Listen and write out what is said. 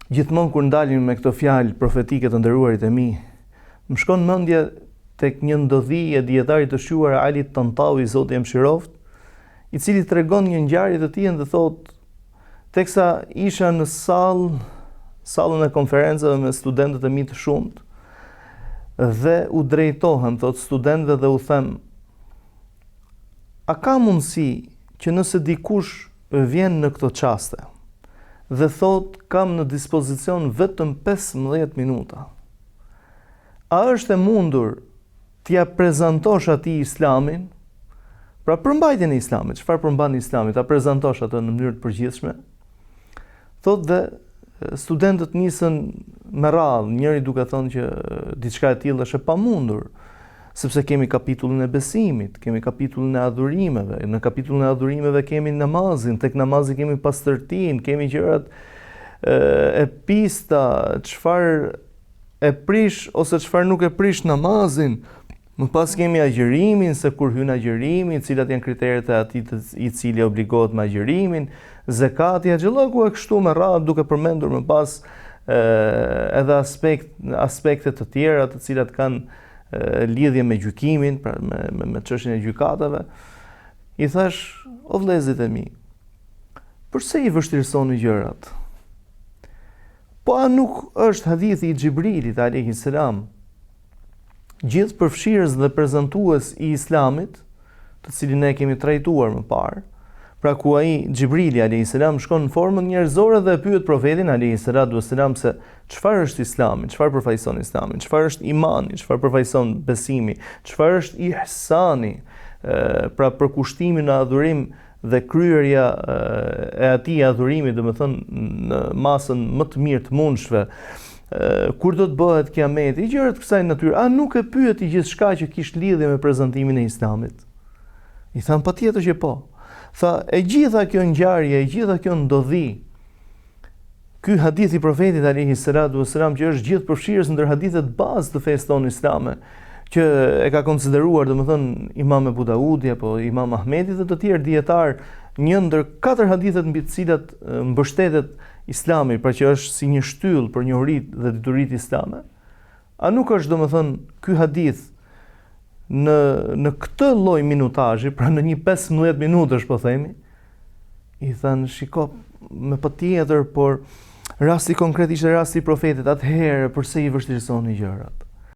Gjithmonë kur ndalim me këto fjalë profetike të nderuarit e mi, më shkon mendja tek një ndodhi e dietarit të shuar Ali Tantawi, Zoti e mëshiroft, i cili tregon një ngjarje të tij dhe thotë, teksa isha në sallën e konferencave me studentët e mi të shumt, dhe u drejtohem, thot studentëve dhe u them, a ka mundësi që nëse dikush vjen në këto çaste dhe thot kam në dispozicion vetëm 15 minuta, a është e mundur t'ja prezantosh atij Islamin, pra përmbajtjen e Islamit, çfarë përmban Islami, ta prezantosh atë në mënyrë të përgjithshme? Thot dhe studentët nisën me radhë, njëri duke thënë që diçka e tillë është e pamundur, sepse kemi kapitullin e besimit, kemi kapitullin e adhurimeve, në kapitullin e adhurimeve kemi namazin, tek namazi kemi pastërtinë, kemi gjërat e pista, çfarë e prish ose çfarë nuk e prish namazin. Më pas kemi agjërimin, se kur hyn agjërimi, cilat janë kriteret e atij i cili obligohet me agjërimin, zekati, xhallahu e kështu me radhë, duke përmendur më pas edhe aspekte të tjera të cilat kanë lidhje me gjykimin, pra me çështjen e gjykatave. I thash, o vëllezërit e mi, përse i vështirësoni gjërat? Po a nuk është hadithi i Xhibrilit alayhis salam, gjithë përfshirës dhe prezantues i Islamit, të cilin ne kemi trajtuar më parë, pra ku ai Xhibrili alayhis salam shkon në formën njerëzore dhe e pyet profetin alayhis salam se çfarë është Islami, çfarë përfaqëson Islami, çfarë është imani, çfarë përfaqëson besimi, çfarë është ihsani, pra përkushtimi në adhurim dhe kryerja e atij adhurimi, domethënë në masën më të mirë të mundshme. Kur do të bëhet kiameti, gjëra të kësaj natyre, a nuk e pyeti gjithçka që kishte lidhje me prezantimin e Islamit? I tham patjetër që po. Tha, e gjitha kjo ngjarje, e gjitha kjo ndodhi, ky hadith i profetit alayhis salam që është gjithë përfshirës ndër hadithet bazë të fesë tonë islame, që e ka konsideruar domethënë Imam Abu Daudi apo Imam Ahmedi dhe të tjerë dietar, një ndër 4 hadithet mbi të cilat mbështetet Islami, pra që është si një shtyllë për njohuritë dhe dituritë islame. A nuk është domethënë ky hadith në këtë lloj minutazhi, pra në një 15 minutash po themi? I thanë, shiko, me patjetër, por rasti konkret ishte rasti i profetit, atëherë përse i vështirësoni gjërat?